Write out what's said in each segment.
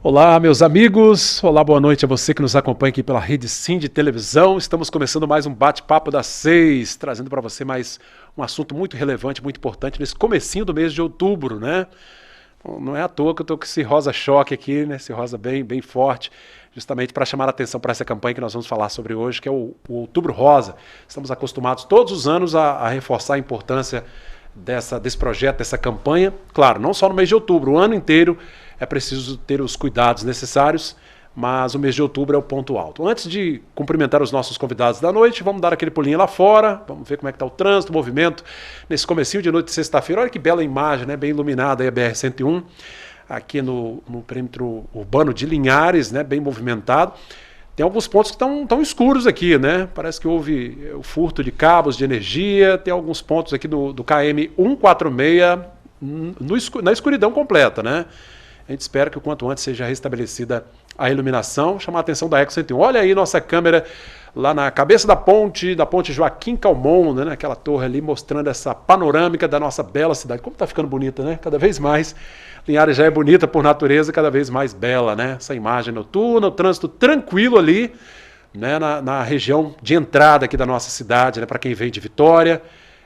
Olá, meus amigos. Olá, boa noite a você que nos acompanha aqui pela Rede Sim de Televisão. Estamos começando mais um bate-papo das 6, trazendo para você mais um assunto muito relevante, muito importante nesse comecinho do mês de outubro, né? Não é à toa que eu estou com esse rosa choque aqui, né? Esse rosa bem forte, justamente para chamar a atenção para essa campanha que nós vamos falar sobre hoje, que é o Outubro Rosa. Estamos acostumados todos os anos a reforçar a importância desse projeto, dessa campanha. Claro, não só no mês de outubro, o ano inteiro é preciso ter os cuidados necessários, mas o mês de outubro é o ponto alto. Antes de cumprimentar os nossos convidados da noite, vamos dar aquele pulinho lá fora, vamos ver como é que está o trânsito, o movimento, nesse comecinho de noite de sexta-feira. Olha que bela imagem, né? Bem iluminada aí a BR-101, aqui no perímetro urbano de Linhares, né? Bem movimentado. Tem alguns pontos que estão escuros aqui, né? Parece que houve o furto de cabos de energia, tem alguns pontos aqui do KM 146 na escuridão completa, né? A gente espera que o quanto antes seja restabelecida a iluminação. Chamar a atenção da Eco 101. Olha aí nossa câmera lá na cabeça da ponte Joaquim Calmon, né? Naquela torre ali, mostrando essa panorâmica da nossa bela cidade. Como está ficando bonita, né? Cada vez mais. Linhares já é bonita por natureza, cada vez mais bela, né? Essa imagem noturna, o trânsito tranquilo ali, né? Na região de entrada aqui da nossa cidade, né? Para quem vem de Vitória,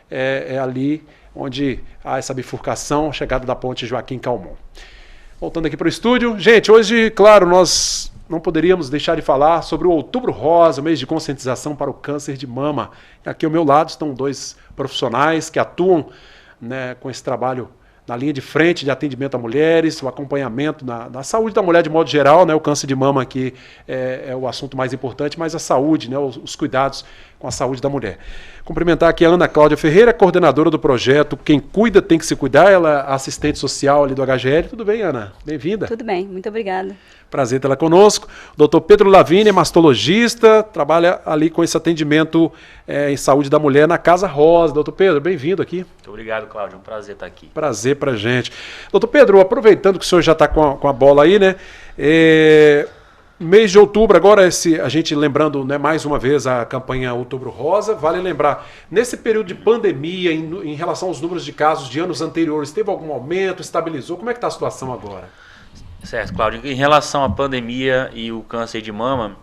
é ali onde há essa bifurcação, chegada da ponte Joaquim Calmon. Voltando aqui para o estúdio. Gente, hoje, claro, nós não poderíamos deixar de falar sobre o Outubro Rosa, o mês de conscientização para o câncer de mama. Aqui ao meu lado estão dois profissionais que atuam, né, com esse trabalho na linha de frente de atendimento a mulheres, o acompanhamento na saúde da mulher de modo geral, né? O câncer de mama aqui é o assunto mais importante, mas a saúde, né? Os cuidados com a saúde da mulher. Cumprimentar aqui a Ana Cláudia Ferreira, coordenadora do projeto Quem Cuida Tem Que Se Cuidar, ela é assistente social ali do HGL. Tudo bem, Ana? Bem-vinda. Tudo bem, muito obrigada. Prazer tê-la conosco. Dr. Pedro Lavigne, mastologista, trabalha ali com esse atendimento em saúde da mulher na Casa Rosa. Doutor Pedro, bem-vindo aqui. Muito obrigado, Cláudio. É um prazer estar aqui. Prazer pra gente. Doutor Pedro, aproveitando que o senhor já está com a bola aí, né? Mês de outubro, agora a gente lembrando, né, mais uma vez a campanha Outubro Rosa, vale lembrar, nesse período de pandemia, em relação aos números de casos de anos anteriores, teve algum aumento, estabilizou? Como é que está a situação agora? Certo, Cláudio. Em relação à pandemia e o câncer de mama,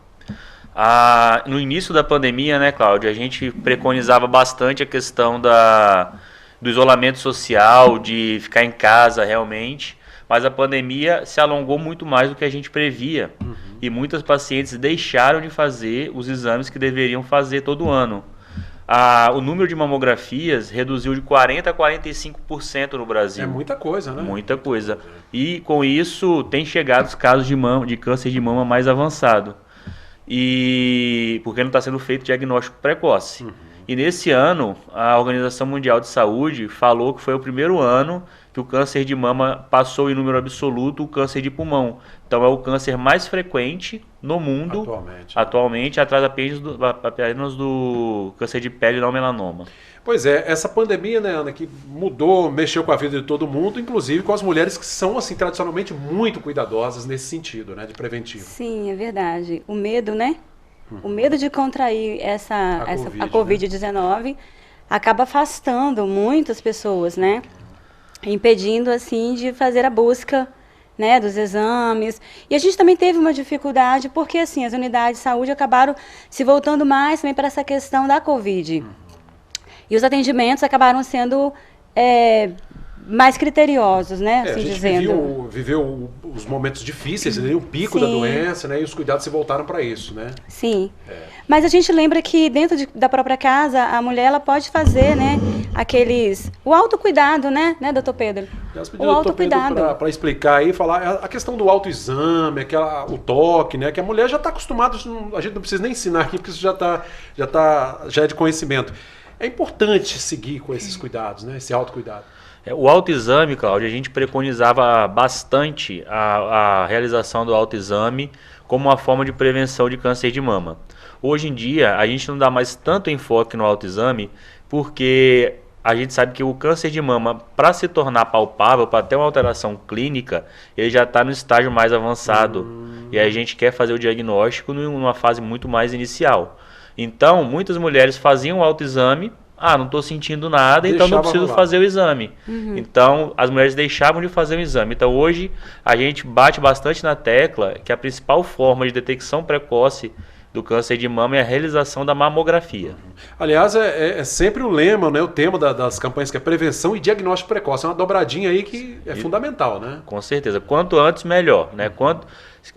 no início da pandemia, né, Cláudio, a gente preconizava bastante a questão do isolamento social, de ficar em casa realmente, mas a pandemia se alongou muito mais do que a gente previa. E muitas pacientes deixaram de fazer os exames que deveriam fazer todo ano. O número de mamografias reduziu de 40% a 45% no Brasil. É muita coisa, né? Muita coisa. E com isso tem chegado os casos de câncer de mama mais avançado. E porque não está sendo feito diagnóstico precoce. E nesse ano, a Organização Mundial de Saúde falou que foi o primeiro ano que o câncer de mama passou em número absoluto o câncer de pulmão. Então é o câncer mais frequente no mundo atualmente atrás apenas do câncer de pele e não melanoma. Pois é, essa pandemia, né, Ana, que mudou, mexeu com a vida de todo mundo, inclusive com as mulheres que são, assim, tradicionalmente muito cuidadosas nesse sentido, né, de preventivo. Sim, é verdade. O medo, né? O medo de contrair a Covid-19 acaba afastando muitas pessoas, né? Impedindo, assim, de fazer a busca, né, dos exames. E a gente também teve uma dificuldade porque, assim, as unidades de saúde acabaram se voltando mais também para essa questão da Covid. E os atendimentos acabaram sendo mais criteriosos, né, assim a gente dizendo. viveu os momentos difíceis, o pico da doença, né, e os cuidados se voltaram para isso, né? Sim. Mas a gente lembra que dentro da própria casa, a mulher ela pode fazer, né, o autocuidado, né, doutor Pedro? O autocuidado. Para explicar aí, falar a questão do autoexame, o toque, né, que a mulher já está acostumada, a gente não precisa nem ensinar aqui, porque isso já é de conhecimento. É importante seguir com esses cuidados, né, esse autocuidado. O autoexame, Cláudio, a gente preconizava bastante a realização do autoexame como uma forma de prevenção de câncer de mama. Hoje em dia, a gente não dá mais tanto enfoque no autoexame, porque a gente sabe que o câncer de mama, para se tornar palpável, para ter uma alteração clínica, ele já está no estágio mais avançado. E a gente quer fazer o diagnóstico numa fase muito mais inicial. Então, muitas mulheres faziam o autoexame, não estou sentindo nada, então não preciso fazer o exame. Então, as mulheres deixavam de fazer o exame. Então, hoje, a gente bate bastante na tecla que a principal forma de detecção precoce do câncer de mama é a realização da mamografia. Aliás, é sempre o lema, né, o tema das campanhas, que é prevenção e diagnóstico precoce. É uma dobradinha aí que é fundamental, né? Com certeza. Quanto antes, melhor, né?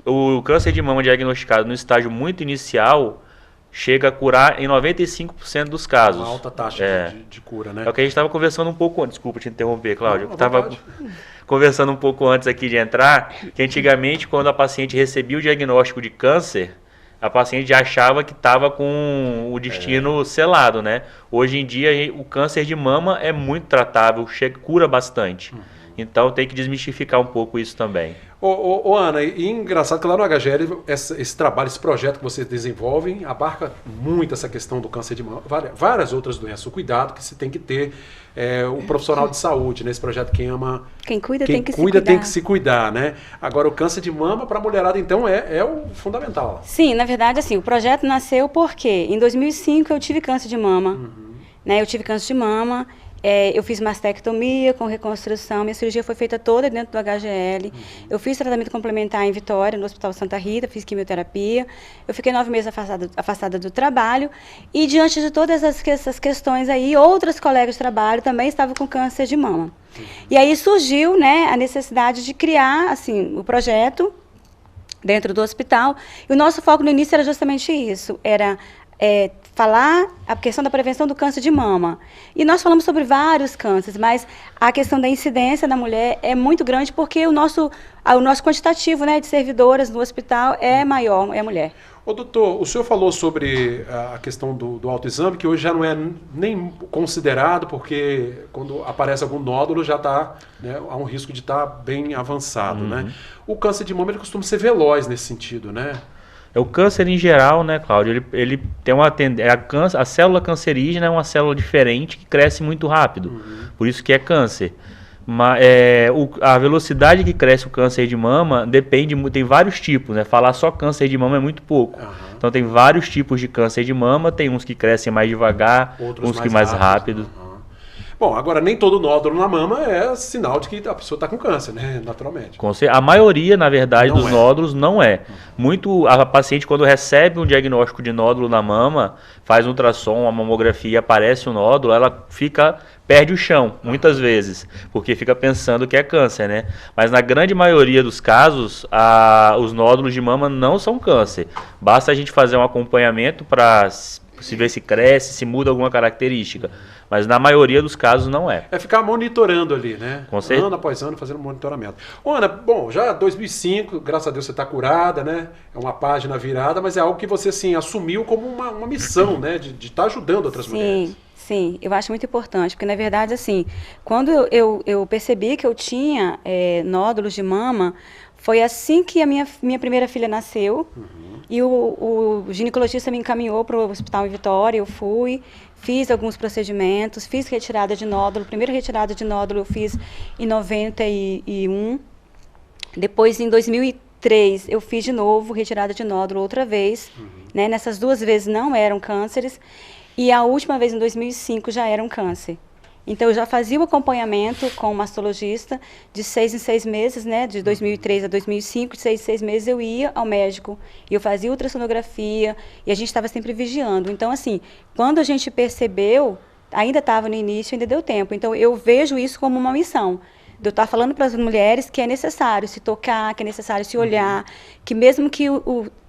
O câncer de mama diagnosticado no estágio muito inicial chega a curar em 95% dos casos. Uma alta taxa de cura, né? É o que a gente estava conversando um pouco antes. Desculpa te interromper, Cláudio. Estava conversando um pouco antes aqui de entrar, que antigamente, quando a paciente recebia o diagnóstico de câncer, a paciente já achava que estava com o destino selado, né? Hoje em dia, o câncer de mama é muito tratável, cura bastante. Então, tem que desmistificar um pouco isso também. Ana, e engraçado que lá no HGL, esse trabalho, esse projeto que vocês desenvolvem, abarca muito essa questão do câncer de mama, várias outras doenças. O cuidado que se tem que ter, o profissional de saúde, nesse projeto Quem cuida tem que se cuidar, né? Agora, o câncer de mama, para a mulherada, então, é o fundamental. Sim, na verdade, assim, o projeto nasceu porque em 2005 eu tive câncer de mama, né? Eu tive câncer de mama. Eu fiz mastectomia com reconstrução, minha cirurgia foi feita toda dentro do HGL. Eu fiz tratamento complementar em Vitória, no Hospital Santa Rita, fiz quimioterapia. Eu fiquei 9 meses afastada do trabalho. E diante de todas essas questões aí, outras colegas de trabalho também estavam com câncer de mama. E aí surgiu, né, a necessidade de criar assim, o projeto dentro do hospital. E o nosso foco no início era justamente isso, era falar a questão da prevenção do câncer de mama. E nós falamos sobre vários cânceres, mas a questão da incidência da mulher é muito grande porque o nosso quantitativo, né, de servidoras no hospital é maior, é mulher. Doutor, o senhor falou sobre a questão do autoexame, que hoje já não é nem considerado, porque quando aparece algum nódulo já está, né, há um risco de estar bem avançado, né? O câncer de mama ele costuma ser veloz nesse sentido, né? O câncer em geral, né, Cláudio, ele tem uma tendência, a célula cancerígena é uma célula diferente que cresce muito rápido, por isso que é câncer. Mas, a velocidade que cresce o câncer de mama depende, tem vários tipos, né? Falar só câncer de mama é muito pouco. Então tem vários tipos de câncer de mama, tem uns que crescem mais devagar, outros uns que mais rápido. Bom, agora nem todo nódulo na mama é sinal de que a pessoa está com câncer, né? Naturalmente. A maioria, na verdade, dos nódulos não é. A paciente, quando recebe um diagnóstico de nódulo na mama, faz um ultrassom, uma mamografia, aparece o nódulo, ela perde o chão, muitas vezes, porque fica pensando que é câncer, né? Mas na grande maioria dos casos, os nódulos de mama não são câncer. Basta a gente fazer um acompanhamento para se ver se cresce, se muda alguma característica. Mas na maioria dos casos não é. É ficar monitorando ali, né? Com certeza. Ano após ano fazendo monitoramento. Ana, bom, já 2005, graças a Deus você está curada, né? É uma página virada, mas é algo que você, assim, assumiu como uma missão, né? De estar ajudando outras mulheres. Sim, eu acho muito importante, porque na verdade, assim, quando eu percebi que eu tinha nódulos de mama, foi assim que a minha primeira filha nasceu, e o ginecologista me encaminhou para o hospital em Vitória, eu fui, fiz alguns procedimentos, fiz retirada de nódulo, primeira retirada de nódulo eu fiz em 91, depois em 2003 eu fiz de novo retirada de nódulo outra vez, né? Nessas 2 vezes não eram cânceres, e a última vez, em 2005, já era um câncer. Então, eu já fazia o acompanhamento com o mastologista de 6 em 6 meses, né? De 2003 a 2005, de 6 em 6 meses eu ia ao médico. E eu fazia ultrassonografia e a gente estava sempre vigiando. Então, assim, quando a gente percebeu, ainda estava no início, ainda deu tempo. Então, eu vejo isso como uma missão. De eu estar falando para as mulheres que é necessário se tocar, que é necessário se olhar, que mesmo que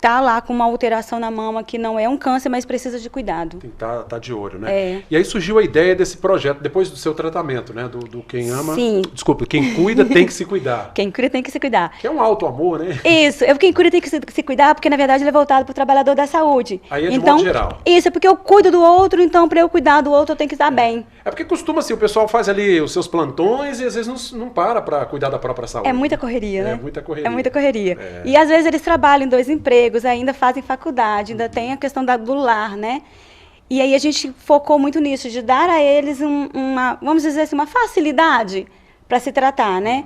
tá lá com uma alteração na mama, que não é um câncer, mas precisa de cuidado. Tem que tá de olho, né? E aí surgiu a ideia desse projeto, depois do seu tratamento, né? Do quem ama... Sim. Desculpa, quem cuida tem que se cuidar. Quem cuida tem que se cuidar. Que é um auto-amor, né? Isso, quem cuida tem que se cuidar, porque na verdade ele é voltado para o trabalhador da saúde. Aí é de modo geral. Isso, porque eu cuido do outro, então para eu cuidar do outro eu tenho que estar bem. É porque costuma assim, o pessoal faz ali os seus plantões e às vezes não para cuidar da própria saúde. É muita correria, né? É muita correria. É muita correria. E às vezes eles trabalham em 2 empregos, ainda fazem faculdade, ainda tem a questão do lar, né? E aí a gente focou muito nisso, de dar a eles vamos dizer assim, uma facilidade para se tratar, né?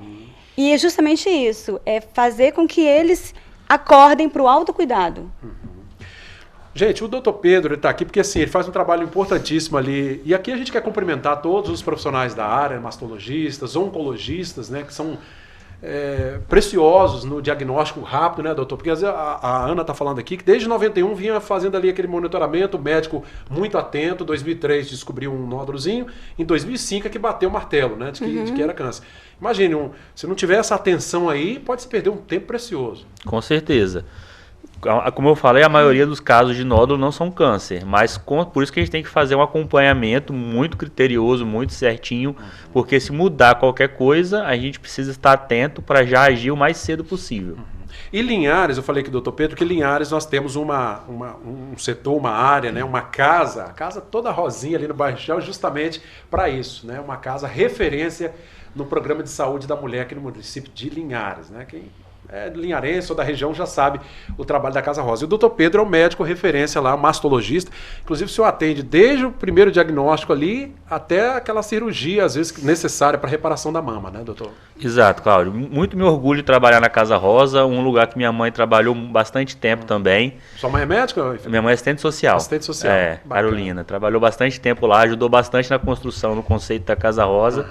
E é justamente isso, é fazer com que eles acordem para o autocuidado. Gente, o doutor Pedro está aqui porque assim, ele faz um trabalho importantíssimo ali. E aqui a gente quer cumprimentar todos os profissionais da área, mastologistas, oncologistas, né, que são preciosos no diagnóstico rápido, né, doutor? Porque às vezes a Ana está falando aqui que desde 91 vinha fazendo ali aquele monitoramento, o médico muito atento, 2003 descobriu um nódulozinho, em 2005 é que bateu o martelo, né, de que era câncer. Imagine, se não tiver essa atenção aí, pode se perder um tempo precioso. Com certeza. Como eu falei, a maioria dos casos de nódulo não são câncer, mas por isso que a gente tem que fazer um acompanhamento muito criterioso, muito certinho, porque se mudar qualquer coisa, a gente precisa estar atento para já agir o mais cedo possível. E Linhares, eu falei com o doutor Pedro, que Linhares nós temos um setor, uma área, né, uma casa, a casa toda rosinha ali no bairro Shell, justamente para isso, né, uma casa referência no programa de saúde da mulher aqui no município de Linhares, né, quem linharense ou da região já sabe o trabalho da Casa Rosa. E o doutor Pedro é o médico referência lá, mastologista. Inclusive o senhor atende desde o primeiro diagnóstico ali até aquela cirurgia, às vezes, necessária para reparação da mama, né, doutor? Exato, Cláudio. Muito me orgulho de trabalhar na Casa Rosa, um lugar que minha mãe trabalhou bastante tempo também. Sua mãe é médica? Minha mãe é assistente social. Assistente social. Carolina. Trabalhou bastante tempo lá, ajudou bastante na construção, no conceito da Casa Rosa.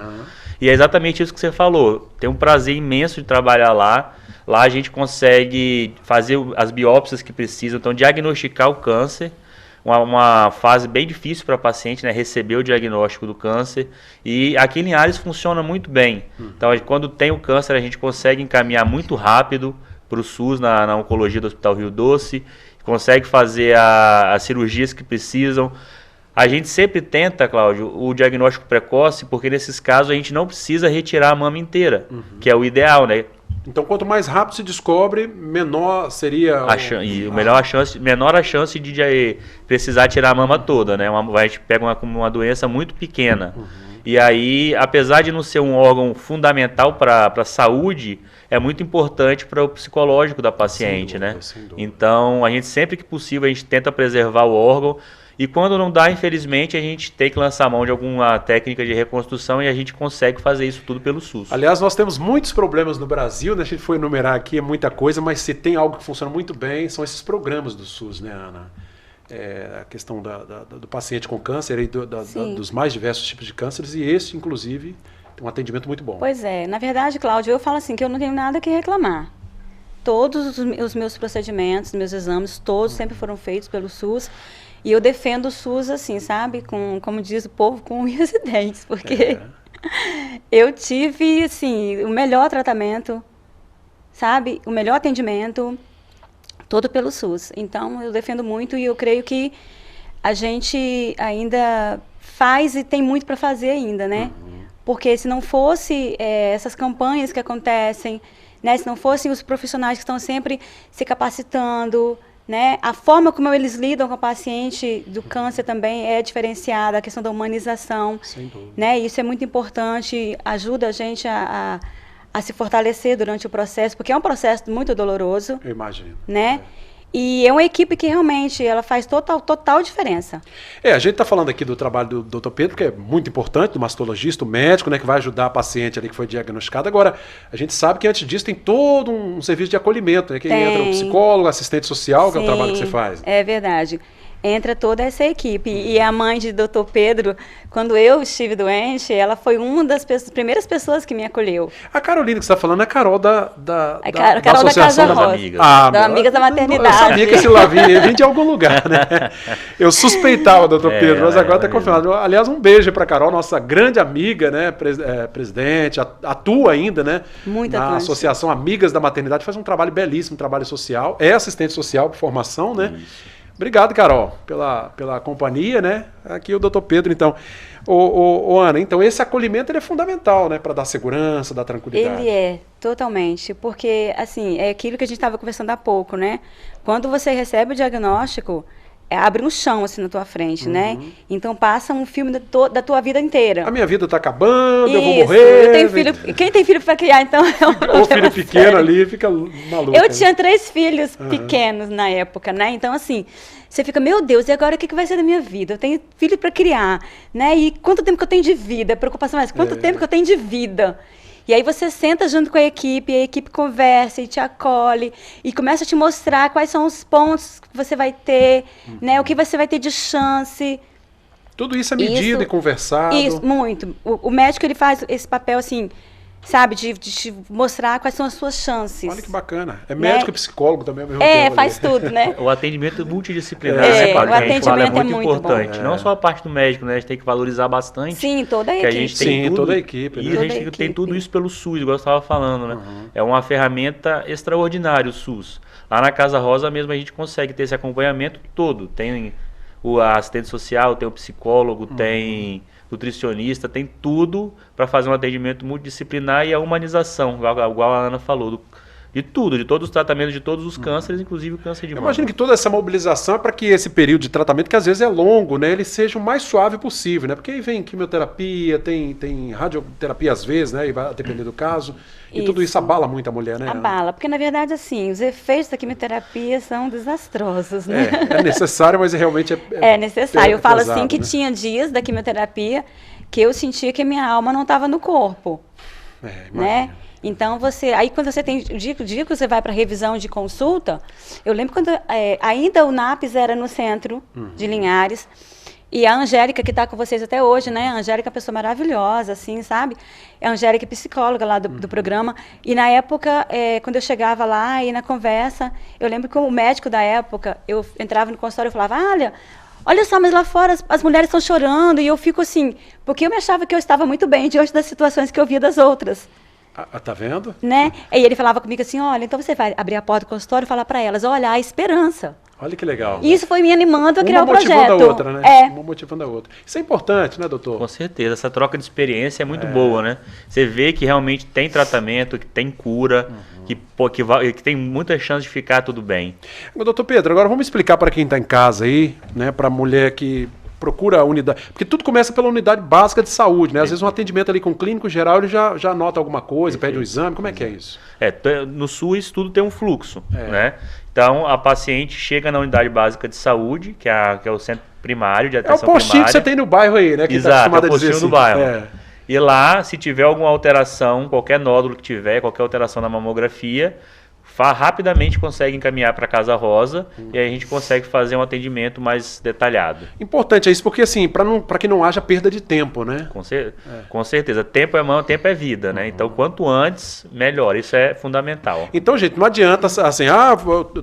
E é exatamente isso que você falou. Tenho um prazer imenso de trabalhar lá. Lá a gente consegue fazer as biópsias que precisam, então diagnosticar o câncer, uma fase bem difícil para a paciente, né, receber o diagnóstico do câncer. E aqui em Linhares funciona muito bem. Então, quando tem o câncer, a gente consegue encaminhar muito rápido para o SUS, na oncologia do Hospital Rio Doce, consegue fazer as cirurgias que precisam. A gente sempre tenta, Cláudio, o diagnóstico precoce, porque nesses casos a gente não precisa retirar a mama inteira, que é o ideal, né? Então, quanto mais rápido se descobre, menor seria menor a chance de precisar tirar a mama toda, né? A gente pega uma doença muito pequena. E aí, apesar de não ser um órgão fundamental para a saúde, é muito importante para o psicológico da paciente, né? Então, a gente sempre que possível, a gente tenta preservar o órgão. E quando não dá, infelizmente, a gente tem que lançar mão de alguma técnica de reconstrução e a gente consegue fazer isso tudo pelo SUS. Aliás, nós temos muitos problemas no Brasil, né? A gente foi enumerar aqui, é muita coisa, mas se tem algo que funciona muito bem, são esses programas do SUS, né, Ana? A questão do paciente com câncer e dos mais diversos tipos de cânceres, e esse, inclusive, tem um atendimento muito bom. Pois é. Na verdade, Cláudio, eu falo assim, que eu não tenho nada que reclamar. Todos os meus procedimentos, meus exames, todos sempre foram feitos pelo SUS. E eu defendo o SUS, assim, sabe? Como diz o povo, com unhas e dentes. Porque eu tive, assim, o melhor tratamento, sabe? O melhor atendimento, todo pelo SUS. Então, eu defendo muito e eu creio que a gente ainda faz e tem muito para fazer ainda, né? Porque se não fosse essas campanhas que acontecem, né? Se não fossem os profissionais que estão sempre se capacitando, né? A forma como eles lidam com a paciente do câncer também é diferenciada, a questão da humanização, né? Isso é muito importante, ajuda a gente a se fortalecer durante o processo, porque é um processo muito doloroso. Eu imagino. Né? E é uma equipe que realmente ela faz total diferença. A gente está falando aqui do trabalho do doutor Pedro, que é muito importante, do mastologista, o médico, né, que vai ajudar a paciente ali que foi diagnosticada. Agora, a gente sabe que antes disso tem todo um serviço de acolhimento, né, que entra o psicólogo, assistente social, que é o trabalho que você faz. É verdade. Entra toda essa equipe. E a mãe de doutor Pedro, quando eu estive doente, ela foi uma das primeiras pessoas que me acolheu. A Carolina que você está falando é a Carol da Carol Associação da Casa Rosa, da Amigas da Maternidade. Eu sabia que esse vinha de algum lugar, né? Eu suspeitava, doutor Pedro, mas agora está confirmado. Aliás, um beijo para a Carol, nossa grande amiga, né? Presidente, atua ainda, né? Na Associação Amigas da Maternidade, faz um trabalho belíssimo, um trabalho social, é assistente social por formação, né? Isso. Obrigado, Carol, pela companhia, né? Aqui o doutor Pedro, então. Ana, então esse acolhimento ele é fundamental, né? Para dar segurança, dar tranquilidade. Ele é, totalmente. Porque, assim, é aquilo que a gente estava conversando há pouco, né? Quando você recebe o diagnóstico, abre um chão, assim, na tua frente, né? Então passa um filme da tua vida inteira. A minha vida está acabando, eu vou morrer. Eu tenho filho. Quem tem filho para criar, então é um problema. Ou filho pequeno sério. Ali, fica maluco. Eu tinha 3 filhos pequenos na época, né? Então, assim, você fica, meu Deus, e agora o que vai ser da minha vida? Eu tenho filho para criar, né? E quanto tempo que eu tenho de vida? Preocupação mais, quanto tempo que eu tenho de vida? E aí você senta junto com a equipe conversa e te acolhe e começa a te mostrar quais são os pontos que você vai ter, né? O que você vai ter de chance. Tudo isso é medido e conversado. Isso, muito. O médico, ele faz esse papel, assim, sabe, de te mostrar quais são as suas chances. Olha que bacana. É médico e psicólogo também ao mesmo tempo. É, faz tudo, né? O atendimento multidisciplinar, né, Cláudio? O atendimento é muito importante. bom. Não só a parte do médico, né? A gente tem que valorizar bastante. Sim, toda a que equipe. A gente tem tudo, toda a equipe. E né? a gente tem tudo isso pelo SUS, igual eu estava falando, né? É uma ferramenta extraordinária o SUS. Lá na Casa Rosa mesmo a gente consegue ter esse acompanhamento todo. Tem o assistente social, tem o psicólogo, tem nutricionista, tem tudo para fazer um atendimento multidisciplinar e a humanização, igual a Ana falou, de tudo, de todos os tratamentos de todos os cânceres, inclusive o câncer de mama. Eu imagino que toda essa mobilização é para que esse período de tratamento, que às vezes é longo, né, ele seja o mais suave possível, né? Porque aí vem quimioterapia, tem radioterapia às vezes, né, e vai depender do caso, e tudo isso abala muito a mulher, né? Abala, porque na verdade, assim, os efeitos da quimioterapia são desastrosos, né? É necessário, mas realmente é necessário. Eu falo pesado, assim que né? tinha dias da quimioterapia que eu sentia que a minha alma não estava no corpo, né? Então aí quando você tem o dia que você vai para revisão de consulta, eu lembro quando ainda o NAPS era no centro de Linhares, e a Angélica, que está com vocês até hoje, né? A Angélica é uma pessoa maravilhosa, assim, sabe? A Angélica é psicóloga lá do programa. E na época, quando eu chegava lá e na conversa, eu lembro que o médico da época, eu entrava no consultório e falava, olha só, mas lá fora as mulheres estão chorando. E eu fico assim, porque eu me achava que eu estava muito bem diante das situações que eu via das outras. Tá vendo? Né? E ele falava comigo assim, olha, então você vai abrir a porta do consultório e falar para elas, olha, há esperança. Olha que legal. E isso foi me animando a criar o projeto. Uma motivando a outra, né? Uma motivando a outra. Isso é importante, né, doutor? Com certeza. Essa troca de experiência é muito boa, né? Você vê que realmente tem tratamento, que tem cura, que tem muita chance de ficar tudo bem. Doutor Pedro, agora vamos explicar para quem está em casa aí, né, para a mulher que procura a unidade, porque tudo começa pela unidade básica de saúde, né? Às vezes um atendimento ali com o clínico geral, ele já anota alguma coisa, pede um exame, como é que é isso? No SUS tudo tem um fluxo, né? Então a paciente chega na unidade básica de saúde, que é o centro primário de atenção primária. É o postinho que você tem no bairro aí, né? Que exato, é o postinho do bairro. E lá, se tiver alguma alteração, qualquer nódulo que tiver, qualquer alteração na mamografia, rapidamente consegue encaminhar para a Casa Rosa e aí a gente consegue fazer um atendimento mais detalhado. Importante é isso, porque assim, para que não haja perda de tempo, né? Com certeza. Tempo é mão, tempo é vida, né? Então, quanto antes, melhor. Isso é fundamental. Então, gente, não adianta assim,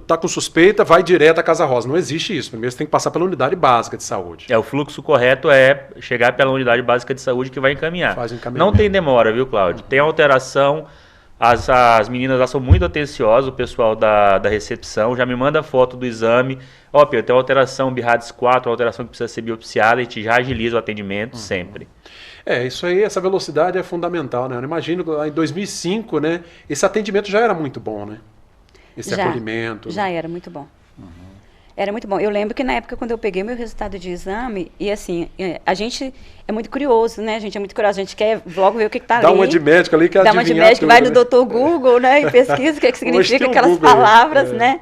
tá com suspeita, vai direto à Casa Rosa. Não existe isso. Primeiro você tem que passar pela unidade básica de saúde. O fluxo correto é chegar pela unidade básica de saúde que vai encaminhar. Faz o encaminhamento. Não tem demora, viu, Cláudio? Tem alteração. As meninas lá são muito atenciosas, o pessoal da recepção já me manda foto do exame. Pedro, tem uma alteração BIRADS 4, uma alteração que precisa ser biopsiada, a gente já agiliza o atendimento sempre. Isso aí, essa velocidade é fundamental, né? Eu imagino que lá em 2005, né, esse atendimento já era muito bom, né? Esse acolhimento. Já era muito bom. Era muito bom. Eu lembro que na época, quando eu peguei meu resultado de exame, e assim, a gente é muito curioso, né? A gente é muito curioso, a gente quer logo ver o que está ali. Dá uma de médico ali que dá uma de médico, vai no doutor Google, né? E pesquisa o que significa aquelas palavras, né?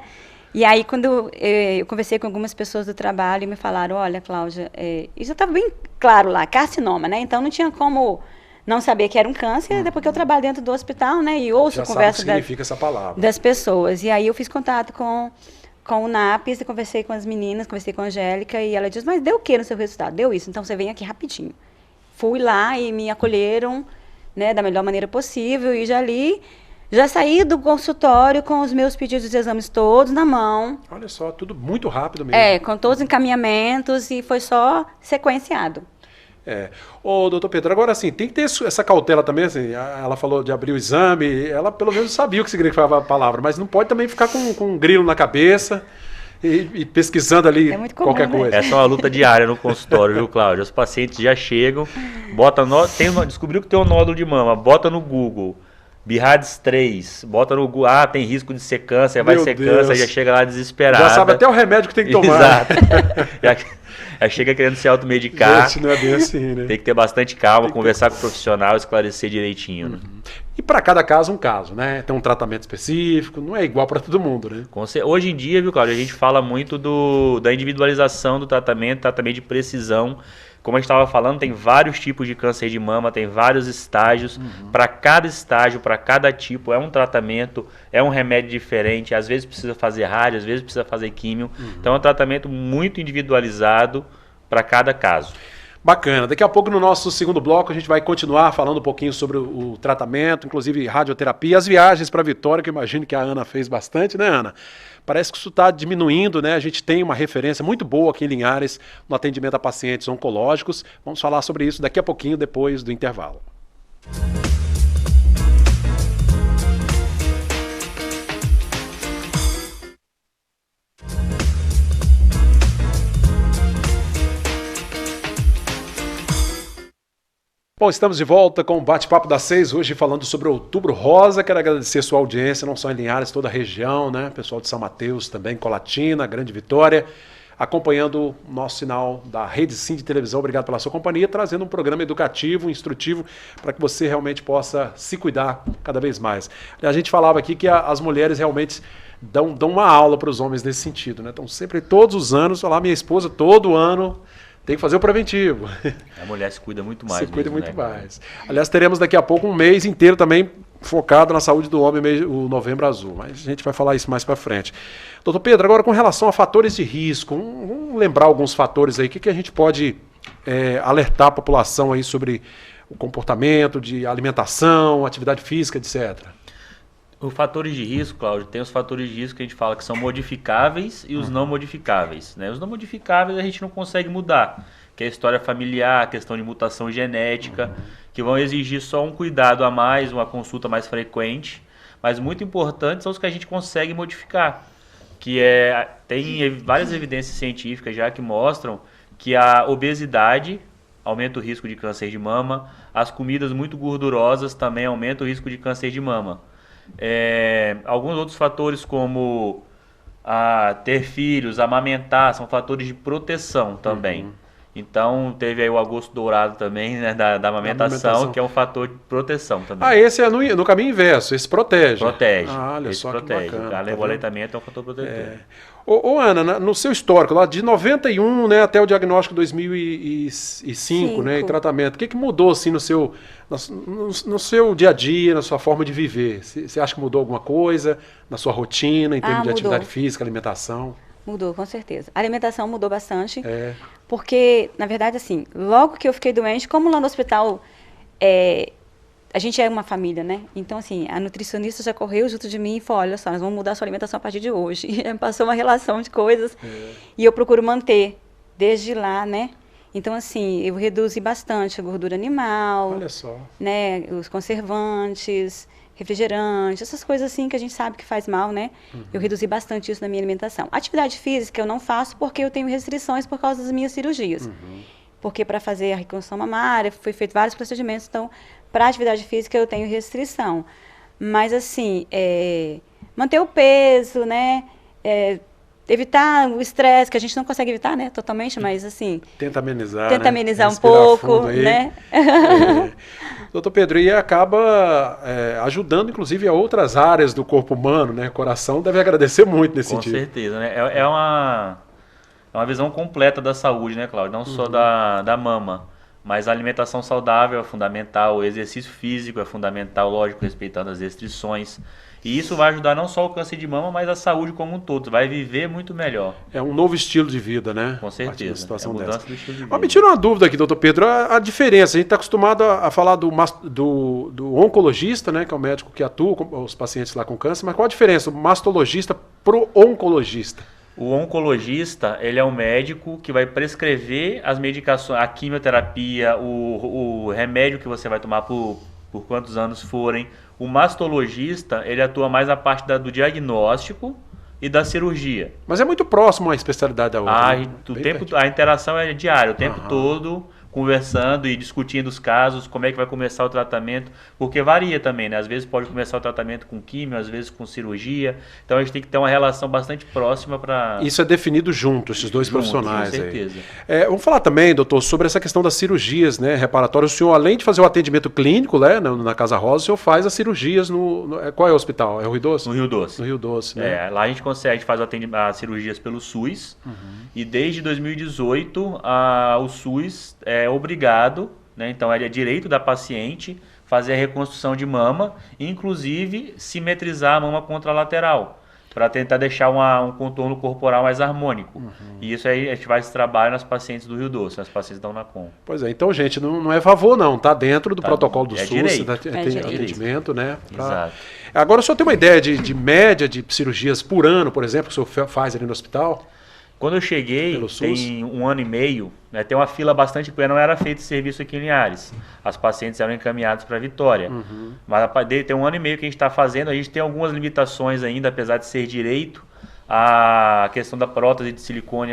E aí, quando eu conversei com algumas pessoas do trabalho, me falaram, olha, Cláudia, isso estava bem claro lá, carcinoma, né? Então, não tinha como não saber que era um câncer, depois que eu trabalho dentro do hospital, né? E ouço a conversa essa palavra. Das pessoas. E aí, eu fiz contato com o NAPS, e conversei com as meninas, conversei com a Angélica, e ela disse, mas deu o que no seu resultado? Deu isso, então você vem aqui rapidinho. Fui lá e me acolheram, né, da melhor maneira possível, e já saí do consultório com os meus pedidos de exames todos na mão. Olha só, tudo muito rápido mesmo. Com todos os encaminhamentos, e foi só sequenciado. Ô, doutor Pedro, agora assim, tem que ter essa cautela também, assim, ela falou de abrir o exame, ela pelo menos sabia o que significava a palavra, mas não pode também ficar com um grilo na cabeça e pesquisando ali qualquer coisa. Essa é uma luta diária no consultório, viu, Cláudio? Os pacientes já chegam, descobriu que tem um nódulo de mama, bota no Google, BIRADS 3, bota no Google, tem risco de ser câncer, vai ser câncer, já chega lá desesperado. Já sabe até o remédio que tem que tomar. Exato. Já chega querendo se automedicar. Gente, não é bem assim, né? Tem que ter bastante calma, conversar com o profissional, esclarecer direitinho. Né? E para cada caso, um caso, né? Tem um tratamento específico, não é igual para todo mundo, né? Hoje em dia, viu, Cláudio, a gente fala muito da individualização do tratamento de precisão, Como a gente estava falando, tem vários tipos de câncer de mama, tem vários estágios. Para cada estágio, para cada tipo, é um tratamento, é um remédio diferente. Às vezes precisa fazer rádio, às vezes precisa fazer químio. Então é um tratamento muito individualizado para cada caso. Bacana. Daqui a pouco, no nosso segundo bloco, a gente vai continuar falando um pouquinho sobre o tratamento, inclusive radioterapia, as viagens para Vitória, que eu imagino que a Ana fez bastante, né, Ana? Parece que isso está diminuindo, né? A gente tem uma referência muito boa aqui em Linhares no atendimento a pacientes oncológicos. Vamos falar sobre isso daqui a pouquinho, depois do intervalo. Bom, estamos de volta com o Bate-Papo das 6, hoje falando sobre o Outubro Rosa. Quero agradecer a sua audiência, não só em Linhares, toda a região, né? Pessoal de São Mateus, também Colatina, Grande Vitória, acompanhando o nosso sinal da Rede Sim de televisão. Obrigado pela sua companhia, trazendo um programa educativo, instrutivo, para que você realmente possa se cuidar cada vez mais. A gente falava aqui que as mulheres realmente dão uma aula para os homens nesse sentido, né? Então sempre, todos os anos, lá minha esposa, todo ano, tem que fazer o preventivo. A mulher se cuida muito mais. Se cuida muito mais. Aliás, teremos daqui a pouco um mês inteiro também focado na saúde do homem, o Novembro Azul. Mas a gente vai falar isso mais para frente. Doutor Pedro, agora com relação a fatores de risco, vamos lembrar alguns fatores aí. O que a gente pode alertar a população aí sobre o comportamento de alimentação, atividade física, etc.? Os fatores de risco, Cláudio, tem os fatores de risco que a gente fala que são modificáveis e os não modificáveis, né? Os não modificáveis a gente não consegue mudar, que é a história familiar, a questão de mutação genética, que vão exigir só um cuidado a mais, uma consulta mais frequente, mas muito importantes são os que a gente consegue modificar, que tem várias evidências científicas já que mostram que a obesidade aumenta o risco de câncer de mama, as comidas muito gordurosas também aumentam o risco de câncer de mama. Alguns outros fatores como ter filhos, amamentar, são fatores de proteção também. Então teve aí o agosto dourado também, né, da amamentação, que é um fator de proteção também. Esse é no caminho inverso, esse protege. Protege. Olha esse só protege. Que bacana, O aleitamento é um fator protetor. Ô Ana, no seu histórico, lá de 91, né, até o diagnóstico 2005, né, e tratamento, o que mudou assim no seu dia a dia, na sua forma de viver? Você acha que mudou alguma coisa na sua rotina, em termos de atividade física, alimentação? Mudou, com certeza. A alimentação mudou bastante, porque, na verdade, assim, logo que eu fiquei doente, como lá no hospital, a gente é uma família, né? Então, assim, a nutricionista já correu junto de mim e falou, olha só, nós vamos mudar a sua alimentação a partir de hoje. E passou uma relação de coisas e eu procuro manter desde lá, né? Então, assim, eu reduzi bastante a gordura animal, olha só, né? Os conservantes, refrigerante, essas coisas assim que a gente sabe que faz mal, né? Eu reduzi bastante isso na minha alimentação. Atividade física eu não faço porque eu tenho restrições por causa das minhas cirurgias. Porque para fazer a reconstrução mamária, foi feito vários procedimentos, então, para atividade física eu tenho restrição. Mas, assim, manter o peso, né? Evitar o estresse, que a gente não consegue evitar, né? Totalmente, mas, assim... Tenta amenizar, Tenta amenizar um pouco, né? Doutor Pedro, e acaba ajudando, inclusive, a outras áreas do corpo humano, né? O coração deve agradecer muito nesse sentido. Com certeza, né? É uma visão completa da saúde, né, Cláudio? Não só da mama, mas a alimentação saudável é fundamental, o exercício físico é fundamental, lógico, respeitando as restrições. E isso vai ajudar não só o câncer de mama, mas a saúde como um todo. Você vai viver muito melhor. É um novo estilo de vida, né? Com certeza. Situação mudança do estilo de vida. Mas me tira uma dúvida aqui, doutor Pedro. A diferença, a gente está acostumado a falar do oncologista, né? Que é o médico que atua com os pacientes lá com câncer. Mas qual a diferença do mastologista pro oncologista? O oncologista, ele é um médico que vai prescrever as medicações, a quimioterapia, o remédio que você vai tomar por quantos anos forem. O mastologista, ele atua mais na parte do diagnóstico e da cirurgia. Mas é muito próximo a especialidade da outra. A interação é diária, o tempo todo, conversando e discutindo os casos, como é que vai começar o tratamento, porque varia também, né? Às vezes pode começar o tratamento com químio, às vezes com cirurgia, então a gente tem que ter uma relação bastante próxima para... Isso é definido junto, esses dois profissionais. Com certeza. Vamos falar também, doutor, sobre essa questão das cirurgias, né, reparatórias. O senhor, além de fazer o atendimento clínico, né, na Casa Rosa, o senhor faz as cirurgias qual é o hospital? É o Rio Doce? No Rio Doce. No Rio Doce, né? Lá a gente faz as cirurgias pelo SUS, e desde 2018 o SUS é obrigado, né, então é direito da paciente fazer a reconstrução de mama, inclusive simetrizar a mama contralateral, para tentar deixar um contorno corporal mais harmônico. E isso aí a gente faz esse trabalho nas pacientes do Rio Doce, nas pacientes da Unacom. Pois é, então, gente, não é favor não, tá dentro do protocolo do SUS, direito. Atendimento, né? Exato. Agora, o senhor tem uma ideia de média de cirurgias por ano, por exemplo, que o senhor faz ali no hospital? Quando eu cheguei, tem 1 ano e meio, né, tem uma fila bastante grande, não era feito serviço aqui em Linhares. As pacientes eram encaminhadas para Vitória. Mas tem 1 ano e meio que a gente está fazendo, a gente tem algumas limitações ainda, apesar de ser direito. A questão da prótese de silicone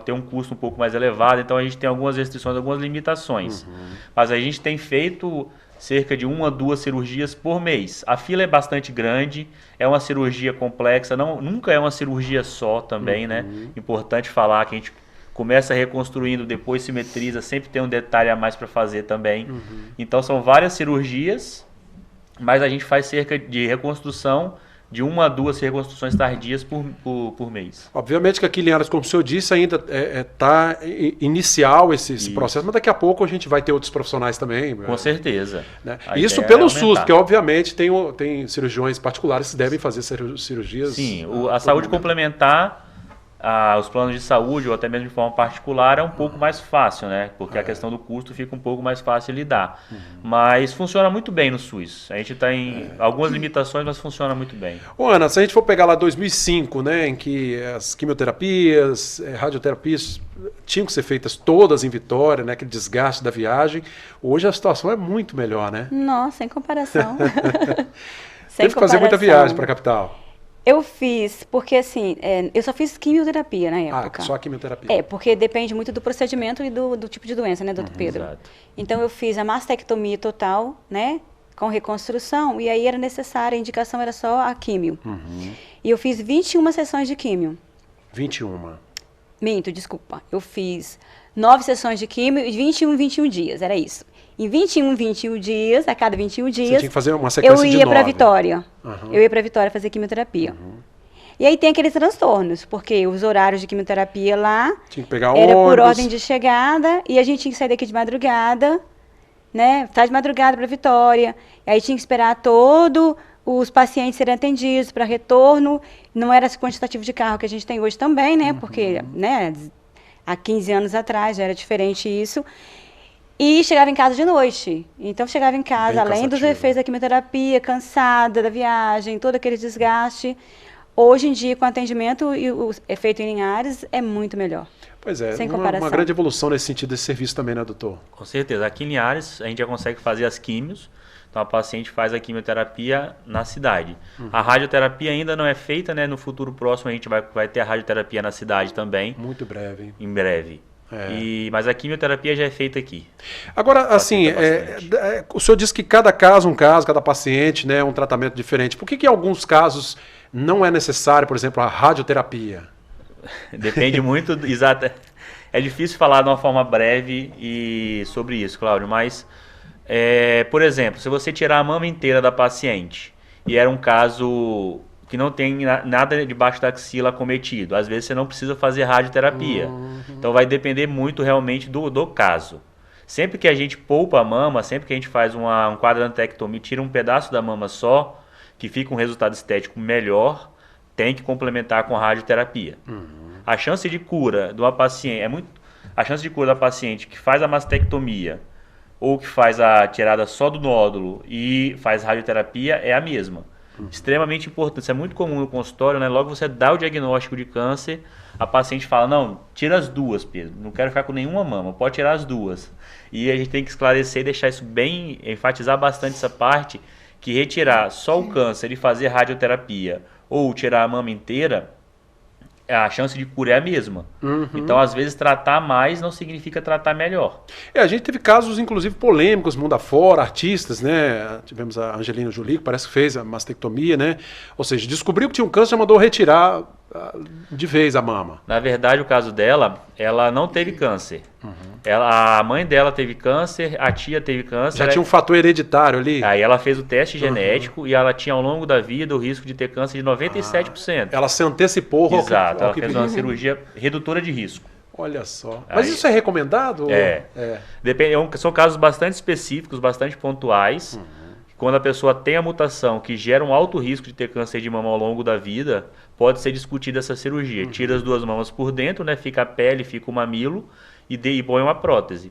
tem um custo um pouco mais elevado, então a gente tem algumas restrições, algumas limitações. Mas a gente tem feito cerca de 1 a 2 cirurgias por mês. A fila é bastante grande, é uma cirurgia complexa, nunca é uma cirurgia só também, né? Importante falar que a gente começa reconstruindo, depois simetriza, sempre tem um detalhe a mais para fazer também. Então são várias cirurgias, mas a gente faz cerca de reconstrução de 1 a 2 reconstruções tardias por mês. Obviamente que aqui em Linhares, como o senhor disse, ainda está inicial esse processo, mas daqui a pouco a gente vai ter outros profissionais também. Com certeza. Né? Isso pelo SUS, porque obviamente tem cirurgiões particulares que devem fazer cirurgias. Sim, a saúde complementar, os planos de saúde, ou até mesmo de forma particular, é um pouco mais fácil, né? Porque a questão do custo fica um pouco mais fácil de lidar. Mas funciona muito bem no SUS. A gente tem algumas limitações, mas funciona muito bem. Ô, Ana, se a gente for pegar lá 2005, né, em que as quimioterapias, radioterapias tinham que ser feitas todas em Vitória, né, aquele desgaste da viagem, hoje a situação é muito melhor, né? Nossa, sem comparação. Teve que fazer muita viagem para a capital. Eu fiz, porque assim, eu só fiz quimioterapia na época. Só a quimioterapia. Porque depende muito do procedimento e do tipo de doença, né, doutor Pedro? Exato. Então eu fiz a mastectomia total, né, com reconstrução, e aí era necessária, a indicação era só a químio. E eu fiz 21 sessões de químio. 21. Minto, desculpa. Eu fiz 9 sessões de químio e 21 dias, era isso. Em 21 dias, a cada 21 dias, você tinha que fazer uma sequência eu ia para Vitória. Eu ia para Vitória fazer quimioterapia. E aí tem aqueles transtornos, porque os horários de quimioterapia lá tinha que pegar era por ônibus. ordem de chegada, e a gente tinha que sair daqui de madrugada, né? Sair de madrugada para Vitória. E aí tinha que esperar todos os pacientes serem atendidos para retorno. Não era esse quantitativo de carro que a gente tem hoje também, né? Porque, né, há 15 anos atrás já era diferente isso. E chegava em casa de noite. Então, chegava em casa, além dos efeitos da quimioterapia, cansada da viagem, todo aquele desgaste. Hoje em dia, com o atendimento e o efeito em Linhares, é muito melhor. Pois é, sem comparação. Uma grande evolução nesse sentido, desse serviço também, né, doutor? Com certeza. Aqui em Linhares, a gente já consegue fazer as químios. Então, a paciente faz a quimioterapia na cidade. A radioterapia ainda não é feita, né? No futuro próximo, a gente vai ter a radioterapia na cidade também. Muito breve, hein? Em breve. Mas a quimioterapia já é feita aqui. Agora, assim, o senhor disse que cada caso, cada paciente, né, é um tratamento diferente. Por que em alguns casos não é necessário, por exemplo, a radioterapia? Depende muito, exato. É difícil falar de uma forma breve sobre isso, Cláudio, mas, por exemplo, se você tirar a mama inteira da paciente e era um caso que não tem nada debaixo da axila acometido, às vezes você não precisa fazer radioterapia. Então vai depender muito realmente do caso. Sempre que a gente poupa a mama, sempre que a gente faz um quadrantectomia, tira um pedaço da mama só, que fica um resultado estético melhor, tem que complementar com radioterapia. A chance de cura de uma paciente a chance de cura da paciente que faz a mastectomia ou que faz a tirada só do nódulo e faz radioterapia é a mesma. Extremamente importante. Isso é muito comum no consultório, né? Logo você dá o diagnóstico de câncer, a paciente fala, não, tira as duas, Pedro, não quero ficar com nenhuma mama, pode tirar as duas. E a gente tem que esclarecer e deixar isso bem, enfatizar bastante essa parte, que retirar só o câncer e fazer radioterapia ou tirar a mama inteira a chance de cura é a mesma. Então, às vezes, tratar mais não significa tratar melhor. A gente teve casos, inclusive, polêmicos, mundo afora, artistas, né? Tivemos a Angelina Jolie, que parece que fez a mastectomia, né? Ou seja, descobriu que tinha um câncer, já mandou retirar de vez a mama. Na verdade, o caso dela, ela não teve câncer. A mãe dela teve câncer, a tia teve câncer. Já tinha um fator hereditário ali? Aí ela fez o teste genético e ela tinha ao longo da vida o risco de ter câncer de 97%. Ela se antecipou ao Exato, ela fez uma cirurgia redutora de risco. Olha só. Mas isso é recomendado? Depende, são casos bastante específicos, bastante pontuais. Quando a pessoa tem a mutação que gera um alto risco de ter câncer de mama ao longo da vida, pode ser discutida essa cirurgia. Tira as 2 mamas por dentro, né? Fica a pele, fica o mamilo e põe uma prótese.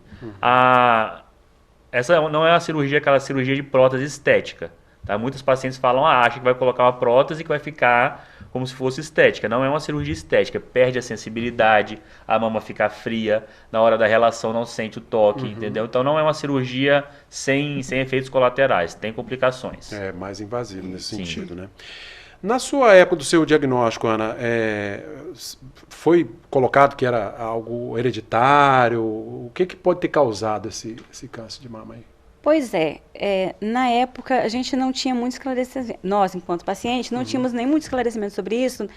Essa não é uma cirurgia, aquela cirurgia de prótese estética. Tá? Muitos pacientes falam, acham que vai colocar uma prótese que vai ficar como se fosse estética. Não é uma cirurgia estética, perde a sensibilidade, a mama fica fria, na hora da relação não sente o toque, entendeu? Então não é uma cirurgia sem efeitos colaterais, tem complicações. É mais invasivo nesse sentido, né? Na sua época do seu diagnóstico, Ana, foi colocado que era algo hereditário? O que pode ter causado esse câncer de mama aí? Pois na época a gente não tinha muito esclarecimento, nós enquanto paciente não tínhamos nem muito esclarecimento sobre isso,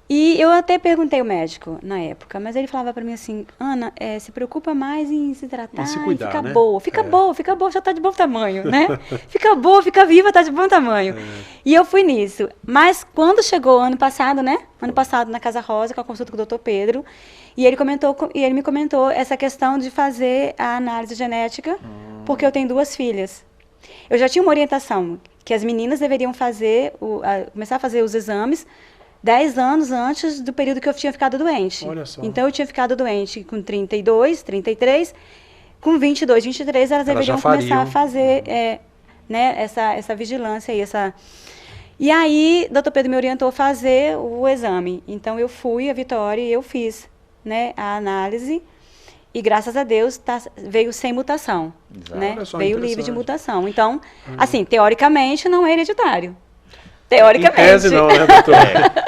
e eu até perguntei ao médico na época, mas ele falava para mim assim, Ana, se preocupa mais em se tratar e se cuidar, fica né? boa, fica boa, já tá de bom tamanho, né? Fica boa, fica viva, tá de bom tamanho. E eu fui nisso, mas quando chegou ano passado, né? Ano passado na Casa Rosa, com a consulta com o Dr. Pedro, e ele me comentou essa questão de fazer a análise genética, porque eu tenho 2 filhas. Eu já tinha uma orientação que as meninas deveriam começar a fazer os exames 10 anos antes do período que eu tinha ficado doente. Olha só. Então eu tinha ficado doente com 32, 33, com 22, 23 elas deveriam começar a fazer né, essa vigilância aí, E aí, o Dr. Pedro me orientou a fazer o exame. Então eu fui a Vitória e eu fiz, né, a análise. E graças a Deus veio sem mutação, né? Veio livre de mutação. Então, assim, teoricamente não é hereditário. Teoricamente. Em tese não, né, doutor?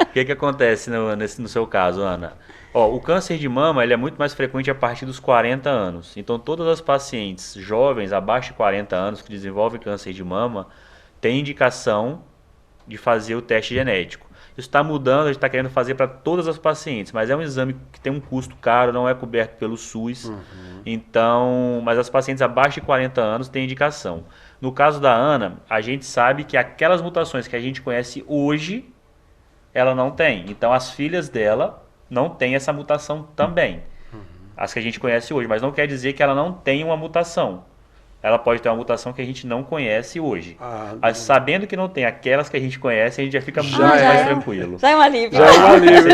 O que acontece no seu caso, Ana? O câncer de mama ele é muito mais frequente a partir dos 40 anos. Então, todas as pacientes jovens abaixo de 40 anos que desenvolvem câncer de mama têm indicação de fazer o teste genético. Isso está mudando, a gente está querendo fazer para todas as pacientes, mas é um exame que tem um custo caro, não é coberto pelo SUS. Então, mas as pacientes abaixo de 40 anos têm indicação. No caso da Ana, a gente sabe que aquelas mutações que a gente conhece hoje, ela não tem. Então, as filhas dela não têm essa mutação também. As que a gente conhece hoje, mas não quer dizer que ela não tem uma mutação. Ela pode ter uma mutação que a gente não conhece hoje. Mas sabendo que não tem aquelas que a gente conhece, a gente já fica muito mais tranquilo. Já é um alívio. Já é um alívio,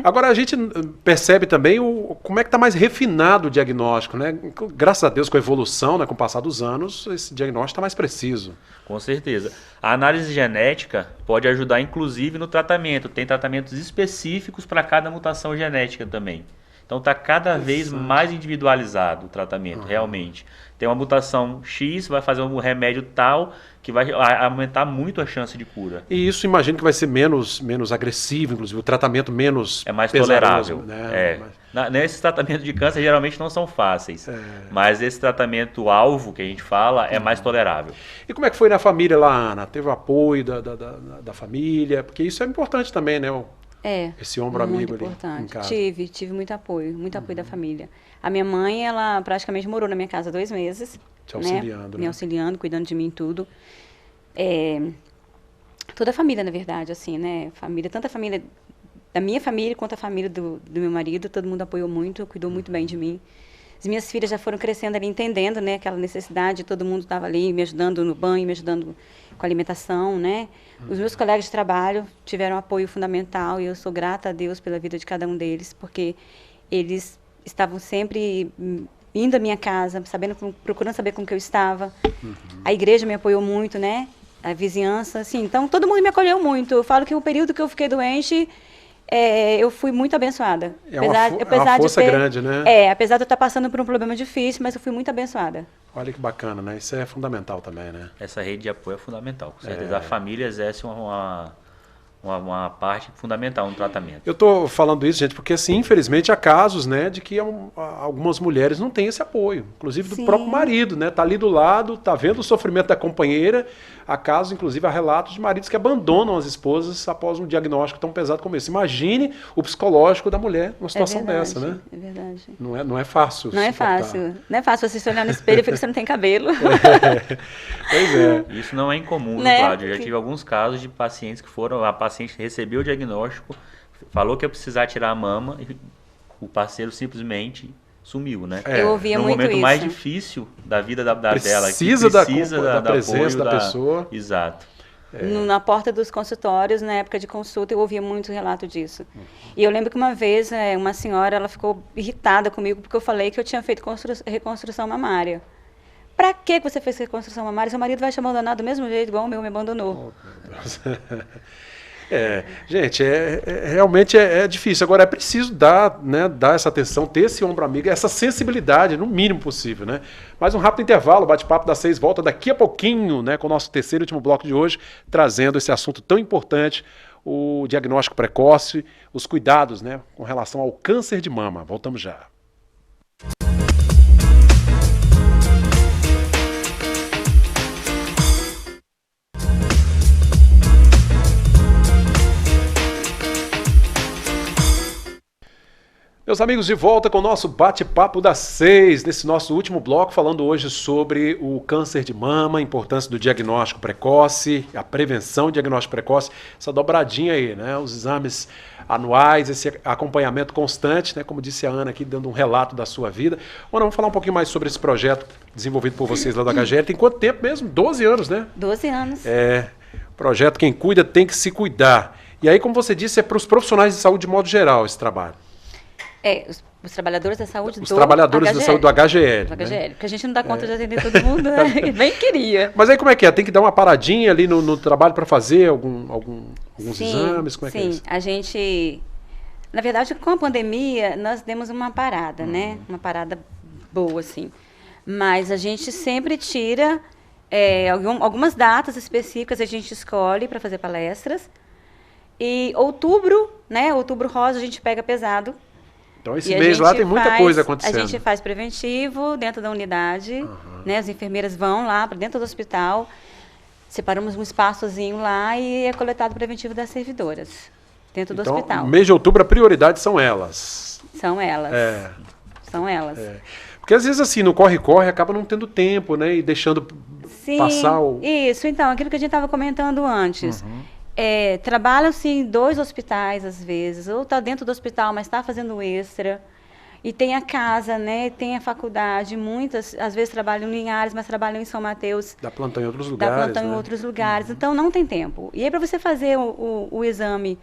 Agora, a gente percebe também como é que está mais refinado o diagnóstico, né? Graças a Deus, com a evolução, né, com o passar dos anos, esse diagnóstico está mais preciso. Com certeza. A análise genética pode ajudar, inclusive, no tratamento. Tem tratamentos específicos para cada mutação genética também. Então está cada vez mais individualizado o tratamento, realmente. Tem uma mutação X, vai fazer um remédio tal, que vai aumentar muito a chance de cura. E isso imagino que vai ser menos agressivo, inclusive, o tratamento menos é mais pesaroso, tolerável. né? Esses tratamentos de câncer geralmente não são fáceis, mas esse tratamento alvo que a gente fala é mais tolerável. E como é que foi na família lá, Ana? Teve o apoio da família? Porque isso é importante também, né? Esse ombro amigo ali em casa. Tive muito apoio da família. A minha mãe, ela praticamente morou na minha casa 2 meses. Te auxiliando, né? Me auxiliando, cuidando de mim, tudo. Toda a família, na verdade, assim, né? Tanto a família da minha família quanto a família do meu marido, todo mundo apoiou muito, cuidou muito bem de mim. As minhas filhas já foram crescendo ali, entendendo, né, aquela necessidade, todo mundo estava ali me ajudando no banho, me ajudando com a alimentação, né? Os meus colegas de trabalho tiveram um apoio fundamental e eu sou grata a Deus pela vida de cada um deles, porque eles estavam sempre indo à minha casa, procurando saber como que eu estava. A igreja me apoiou muito, né? A vizinhança, assim, então todo mundo me acolheu muito. Eu falo que o período que eu fiquei doente, eu fui muito abençoada. É uma força grande, né? Apesar de eu estar passando por um problema difícil, mas eu fui muito abençoada. Olha que bacana, né? Isso é fundamental também, né? Essa rede de apoio é fundamental, com certeza. A família exerce uma parte fundamental no tratamento. Eu estou falando isso, gente, porque assim, infelizmente há casos, né, de que algumas mulheres não têm esse apoio, inclusive do próprio marido, né, tá ali do lado, tá vendo o sofrimento da companheira. Há casos, inclusive, há relatos de maridos que abandonam as esposas após um diagnóstico tão pesado como esse. Imagine o psicológico da mulher numa situação dessa, né? É verdade. Não é fácil. Não é fácil. Não é fácil você se olhar no espelho e ver que você não tem cabelo. Pois é. Isso não é incomum, né? Cláudio. Eu já tive alguns casos de pacientes que a paciente recebeu o diagnóstico, falou que ia precisar tirar a mama e o parceiro simplesmente sumiu, né? Eu ouvia muito isso. No momento mais difícil da vida dela. Precisa da presença da pessoa. Exato. Na porta dos consultórios, na época de consulta, eu ouvia muito relato disso. E eu lembro que uma vez, uma senhora, ela ficou irritada comigo porque eu falei que eu tinha feito reconstrução mamária. Pra que você fez reconstrução mamária? Seu marido vai te abandonar do mesmo jeito, igual o meu me abandonou. Oh, meu Deus. Gente, realmente é difícil. Agora, é preciso dar essa atenção, ter esse ombro amigo, essa sensibilidade, no mínimo possível, né? Mais um rápido intervalo, o Bate-Papo das 6 volta daqui a pouquinho, né, com o nosso terceiro e último bloco de hoje, trazendo esse assunto tão importante, o diagnóstico precoce, os cuidados, né, com relação ao câncer de mama. Voltamos já. Meus amigos, de volta com o nosso Bate-Papo das 6, nesse nosso último bloco, falando hoje sobre o câncer de mama, a importância do diagnóstico precoce, a prevenção, diagnóstico precoce, essa dobradinha aí, né? Os exames anuais, esse acompanhamento constante, né? Como disse a Ana aqui, dando um relato da sua vida. Ana, vamos falar um pouquinho mais sobre esse projeto desenvolvido por vocês lá da HGL. Tem quanto tempo mesmo? 12 anos, né? 12 anos. Projeto Quem Cuida Tem que Se Cuidar. E aí, como você disse, é para os profissionais de saúde de modo geral esse trabalho. Os trabalhadores da saúde Os trabalhadores da saúde do HGL. Do HGL, porque a gente não dá conta de atender todo mundo, né? Nem queria. Mas aí como é que é? Tem que dar uma paradinha ali no trabalho para fazer alguns exames? Como é que é isso? A gente... Na verdade, com a pandemia, nós demos uma parada, né? Uma parada boa, assim. Mas a gente sempre tira algumas datas específicas, a gente escolhe para fazer palestras. E outubro, né? Outubro rosa, a gente pega pesado. Então, esse mês lá tem muita coisa acontecendo. A gente faz preventivo dentro da unidade, né? As enfermeiras vão lá para dentro do hospital, separamos um espaçozinho lá e é coletado o preventivo das servidoras dentro do hospital. No mês de outubro, a prioridade são elas. São elas. São elas. Porque às vezes assim, no corre-corre, acaba não tendo tempo, né? E deixando passar o... Isso, então, aquilo que a gente estava comentando antes. Trabalham-se em 2 hospitais, às vezes, ou está dentro do hospital, mas está fazendo extra. E tem a casa, né? Tem a faculdade. Muitas, às vezes, trabalham em Linhares, mas trabalham em São Mateus. Dá plantão em outros lugares. Em outros lugares. Então, não tem tempo. E aí, para você fazer o exame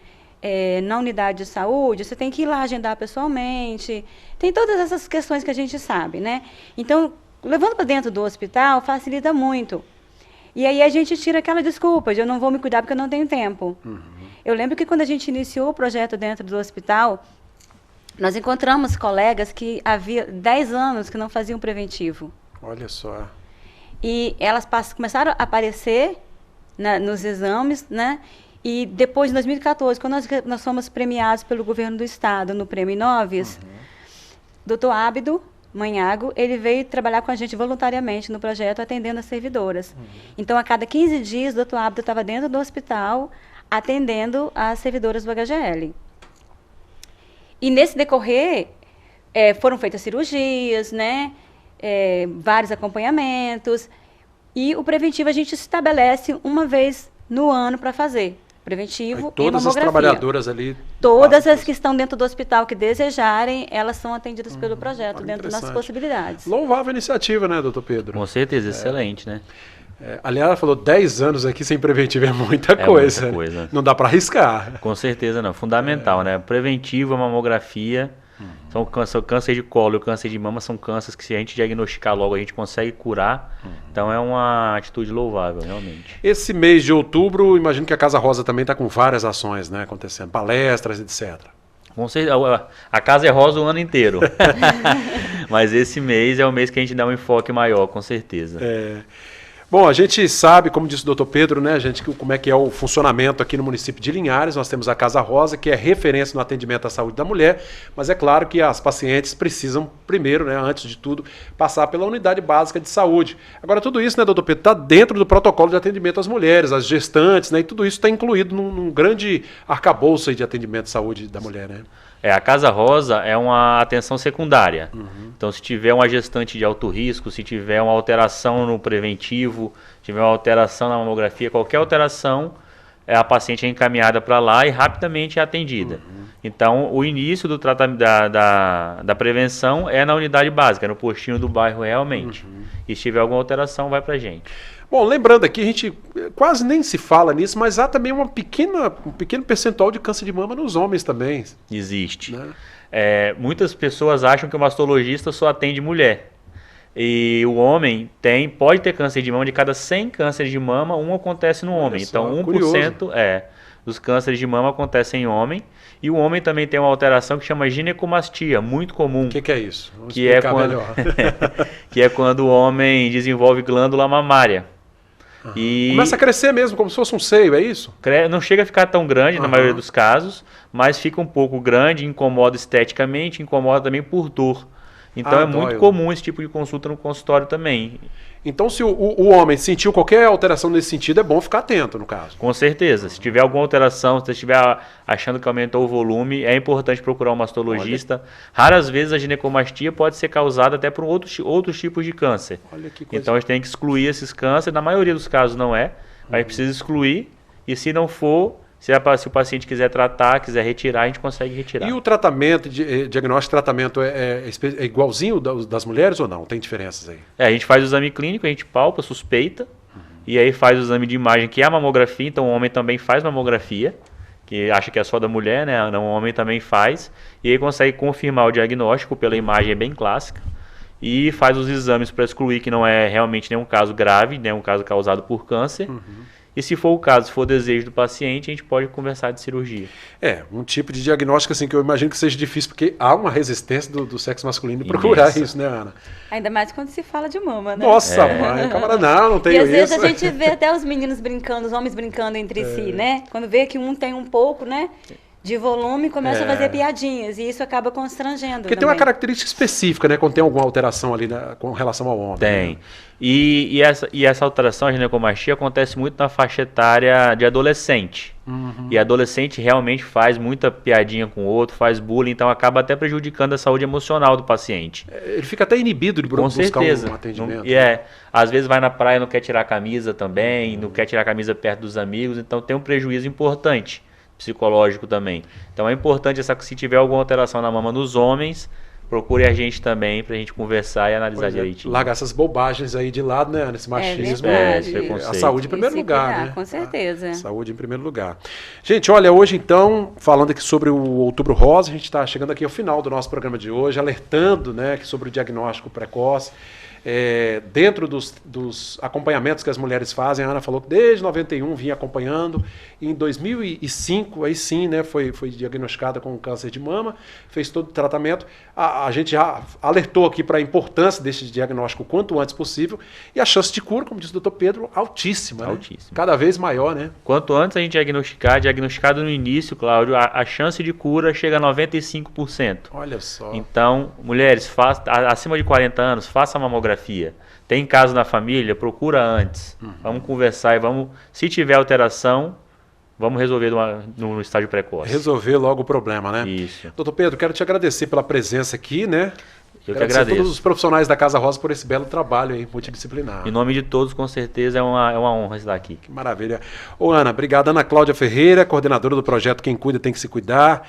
na unidade de saúde, você tem que ir lá agendar pessoalmente. Tem todas essas questões que a gente sabe, né? Então, levando para dentro do hospital, facilita muito. E aí a gente tira aquela desculpa de eu não vou me cuidar porque eu não tenho tempo. Eu lembro que quando a gente iniciou o projeto dentro do hospital, nós encontramos colegas que havia 10 anos que não faziam preventivo. Olha só. E elas começaram a aparecer nos exames, né? E depois, em 2014, quando nós fomos premiados pelo governo do estado no Prêmio Inovis, Dr. Ábido Manhago, ele veio trabalhar com a gente voluntariamente no projeto, atendendo as servidoras. Então, a cada 15 dias, o Dr. Ábido estava dentro do hospital, atendendo as servidoras do HGL. E nesse decorrer, foram feitas cirurgias, né? Vários acompanhamentos. E o preventivo a gente estabelece uma vez no ano para fazer. Preventivo e mamografia. Todas as trabalhadoras ali... Todas as que estão dentro do hospital que desejarem, elas são atendidas pelo projeto, dentro das nossas possibilidades. Louvável iniciativa, né, doutor Pedro? Com certeza, excelente, né? Aliás, ela falou 10 anos aqui sem preventivo é muita coisa. Muita coisa. Né? Não dá para arriscar. Com certeza não. Fundamental, né? Preventivo, a mamografia... São câncer de colo e o câncer de mama são cânceres que, se a gente diagnosticar logo, a gente consegue curar. Então é uma atitude louvável, realmente. Esse mês de outubro, imagino que a Casa Rosa também está com várias ações, né, acontecendo, palestras, etc. A Casa é rosa o ano inteiro. Mas esse mês é o mês que a gente dá um enfoque maior, com certeza. Bom, a gente sabe, como disse o doutor Pedro, né, gente, como é que é o funcionamento aqui no município de Linhares. Nós temos a Casa Rosa, que é referência no atendimento à saúde da mulher, mas é claro que as pacientes precisam primeiro, né, antes de tudo, passar pela unidade básica de saúde. Agora, tudo isso, né, doutor Pedro, está dentro do protocolo de atendimento às mulheres, às gestantes, né, e tudo isso está incluído num grande arcabouço aí de atendimento de saúde da mulher, né? A Casa Rosa é uma atenção secundária. Então, se tiver uma gestante de alto risco, se tiver uma alteração no preventivo, se tiver uma alteração na mamografia, qualquer alteração, a paciente é encaminhada para lá e rapidamente é atendida. Então, o início do tratamento da prevenção é na unidade básica, no postinho do bairro realmente. E se tiver alguma alteração, vai para a gente. Bom, lembrando aqui, a gente quase nem se fala nisso, mas há também um pequeno percentual de câncer de mama nos homens também. Existe. Né? Muitas pessoas acham que o mastologista só atende mulher. E o homem pode ter câncer de mama, de cada 100 cânceres de mama, um acontece no homem. Então, 1% dos cânceres de mama acontecem em homem. E o homem também tem uma alteração que chama ginecomastia, muito comum. O que é isso? Vamos explicar melhor. Que é quando o homem desenvolve glândula mamária. E começa a crescer mesmo, como se fosse um seio, é isso? Não chega a ficar tão grande na maioria dos casos, mas fica um pouco grande, incomoda esteticamente, incomoda também por dor. Então é muito comum esse tipo de consulta no consultório também. Então, se o homem sentiu qualquer alteração nesse sentido, é bom ficar atento, no caso. Com certeza. Se tiver alguma alteração, se estiver achando que aumentou o volume, é importante procurar um mastologista. Raras vezes a ginecomastia pode ser causada até por outros tipos de câncer. Olha que coisa. Então, a gente tem que excluir esses cânceres. Na maioria dos casos não é. A gente precisa excluir. E se não for, se o paciente quiser tratar, quiser retirar, a gente consegue retirar. E o tratamento, diagnóstico e tratamento é igualzinho das mulheres ou não? Tem diferenças aí? A gente faz o exame clínico, a gente palpa, suspeita, e aí faz o exame de imagem, que é a mamografia. Então o homem também faz mamografia, que acha que é só da mulher, né? Não, o homem também faz, e aí consegue confirmar o diagnóstico pela imagem bem clássica, e faz os exames para excluir que não é realmente nenhum caso grave, nenhum caso causado por câncer. E se for o caso, se for o desejo do paciente, a gente pode conversar de cirurgia. Um tipo de diagnóstico assim que eu imagino que seja difícil, porque há uma resistência do sexo masculino em procurar isso, né, Ana? Ainda mais quando se fala de mama, né? Nossa, mãe, camarada, não tenho isso. E às vezes a gente vê até os meninos brincando, os homens brincando entre si, né? Quando vê que um tem um pouco, né, de volume, começa a fazer piadinhas, e isso acaba constrangendo. Porque tem uma característica específica, né, quando tem alguma alteração ali com relação ao homem. Tem. Né? E essa alteração, a ginecomastia, acontece muito na faixa etária de adolescente. E adolescente realmente faz muita piadinha com o outro, faz bullying, então acaba até prejudicando a saúde emocional do paciente. Ele fica até inibido de buscar um atendimento. Às vezes vai na praia e não quer tirar a camisa também, não quer tirar a camisa perto dos amigos, então tem um prejuízo importante psicológico também. Então é importante, se tiver alguma alteração na mama nos homens, procure a gente também pra gente conversar e analisar direitinho. Largar essas bobagens aí de lado, né, nesse machismo. A saúde em primeiro lugar, né? Com certeza. Saúde em primeiro lugar. Gente, olha, hoje então, falando aqui sobre o Outubro Rosa, a gente está chegando aqui ao final do nosso programa de hoje, alertando, né, sobre o diagnóstico precoce. Dentro dos acompanhamentos que as mulheres fazem, a Ana falou que desde 91 vinha acompanhando, e em 2005, aí sim, né, foi diagnosticada com câncer de mama, fez todo o tratamento. A gente já alertou aqui para a importância desse diagnóstico o quanto antes possível, e a chance de cura, como disse o doutor Pedro, altíssima. Altíssima. Né? Cada vez maior, né? Quanto antes a gente diagnosticado no início, Cláudio, a chance de cura chega a 95%. Olha só. Então, mulheres, acima de 40 anos, faça a mamografia. Tem caso na família, procura antes. Vamos conversar e se tiver alteração, vamos resolver no estágio precoce. Resolver logo o problema, né? Isso. Doutor Pedro, quero te agradecer pela presença aqui, né? Eu que agradeço. Todos os profissionais da Casa Rosa por esse belo trabalho aí, multidisciplinar. Em nome de todos, com certeza, é uma honra estar aqui. Que maravilha. Ô Ana, obrigado. Ana Cláudia Ferreira, coordenadora do projeto Quem Cuida Tem Que Se Cuidar,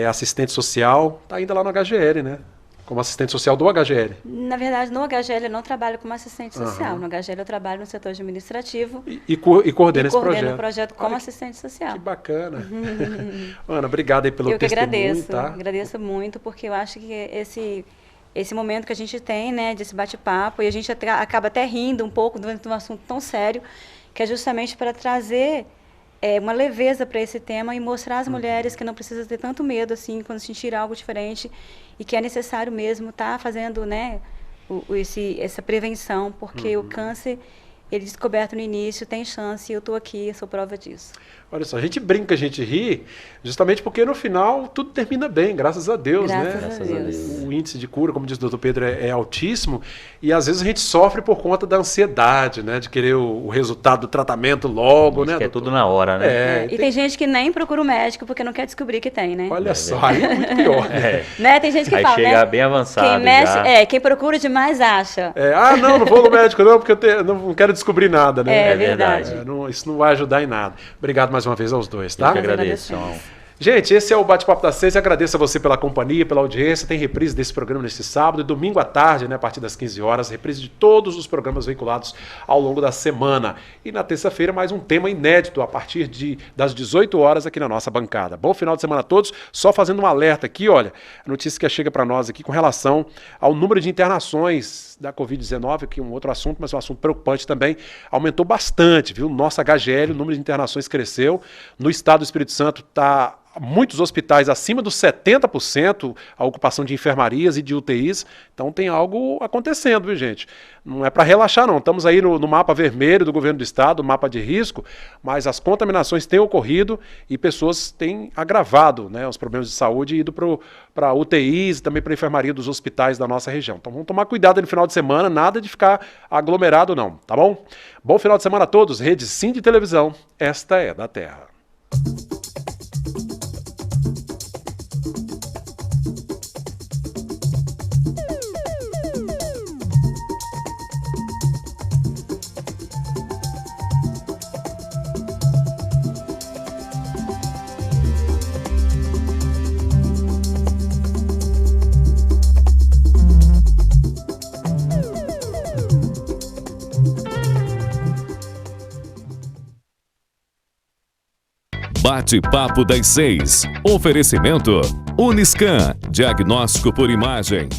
assistente social, está ainda lá no HGL, né? Como assistente social do HGL. Na verdade, no HGL eu não trabalho como assistente social. No HGL eu trabalho no setor administrativo. E coordena esse projeto. Coordeno o projeto como assistente social. Que bacana. Ana, obrigado aí pelo testemunho. Eu que agradeço. Tá? Agradeço muito, porque eu acho que esse momento que a gente tem, né, desse bate-papo, e a gente acaba até rindo um pouco de um assunto tão sério, que é justamente para trazer uma leveza para esse tema e mostrar às mulheres que não precisa ter tanto medo assim quando sentir algo diferente e que é necessário mesmo estar fazendo, né, essa prevenção, porque o câncer ele descoberto no início, tem chance, e eu estou aqui, sou prova disso. Olha só, a gente brinca, a gente ri, justamente porque no final tudo termina bem, graças a Deus, Graças né? a Deus. O índice de cura, como diz o doutor Pedro, é altíssimo, e às vezes a gente sofre por conta da ansiedade, né? De querer o resultado do tratamento logo, né? Que é tudo na hora, né? E tem gente que nem procura o médico porque não quer descobrir que tem, né? Olha só, aí é muito pior. Né? Tem gente que Aí fala, chega né? bem avançado. Quem mexe, quem procura demais acha. Não vou no médico não, porque eu não quero descobrir nada, né? É verdade. Isso não vai ajudar em nada. Obrigado mais uma vez aos dois, tá? Eu que agradeço. Gente, esse é o Bate-Papo das 6. Agradeço a você pela companhia, pela audiência. Tem reprise desse programa neste sábado e domingo à tarde, né, a partir das 15 horas. Reprise de todos os programas veiculados ao longo da semana. E na terça-feira, mais um tema inédito a partir das 18 horas aqui na nossa bancada. Bom final de semana a todos. Só fazendo um alerta aqui, olha, a notícia que chega para nós aqui com relação ao número de internações da Covid-19, que é um outro assunto, mas um assunto preocupante também, aumentou bastante, viu? Nossa HGL, o número de internações cresceu. No estado do Espírito Santo está muitos hospitais acima dos 70% a ocupação de enfermarias e de UTIs, então tem algo acontecendo, viu, gente? Não é para relaxar, não. Estamos aí no mapa vermelho do governo do estado, mapa de risco, mas as contaminações têm ocorrido e pessoas têm agravado, né, os problemas de saúde e ido para UTIs e também para a enfermaria dos hospitais da nossa região. Então vamos tomar cuidado no final de semana, nada de ficar aglomerado não, tá bom? Bom final de semana a todos. Rede Sim de Televisão, esta é da Terra. Bate-Papo das 6. Oferecimento Uniscan, diagnóstico por imagem.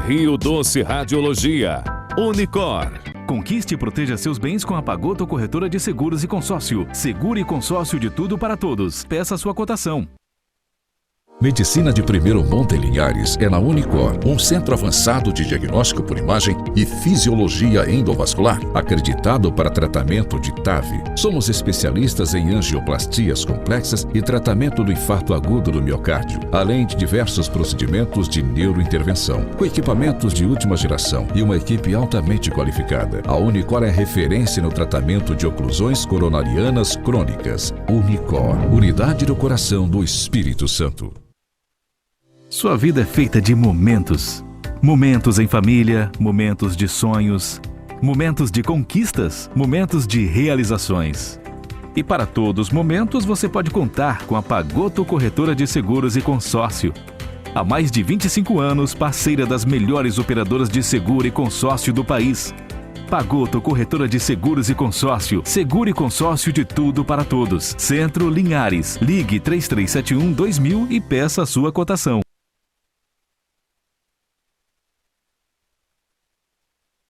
Rio Doce Radiologia. Unicor. Conquiste e proteja seus bens com a Pagoto Corretora de Seguros e Consórcio. Seguro e consórcio de tudo para todos. Peça sua cotação. Medicina de primeiro monte em Linhares é na Unicor, um centro avançado de diagnóstico por imagem e fisiologia endovascular, acreditado para tratamento de TAV. Somos especialistas em angioplastias complexas e tratamento do infarto agudo do miocárdio, além de diversos procedimentos de neurointervenção, com equipamentos de última geração e uma equipe altamente qualificada. A Unicor é referência no tratamento de oclusões coronarianas crônicas. Unicor, unidade do coração do Espírito Santo. Sua vida é feita de momentos. Momentos em família, momentos de sonhos, momentos de conquistas, momentos de realizações. E para todos os momentos você pode contar com a Pagoto Corretora de Seguros e Consórcio. Há mais de 25 anos, parceira das melhores operadoras de seguro e consórcio do país. Pagoto Corretora de Seguros e Consórcio. Seguro e consórcio de tudo para todos. Centro Linhares. Ligue 3371-2000 e peça a sua cotação.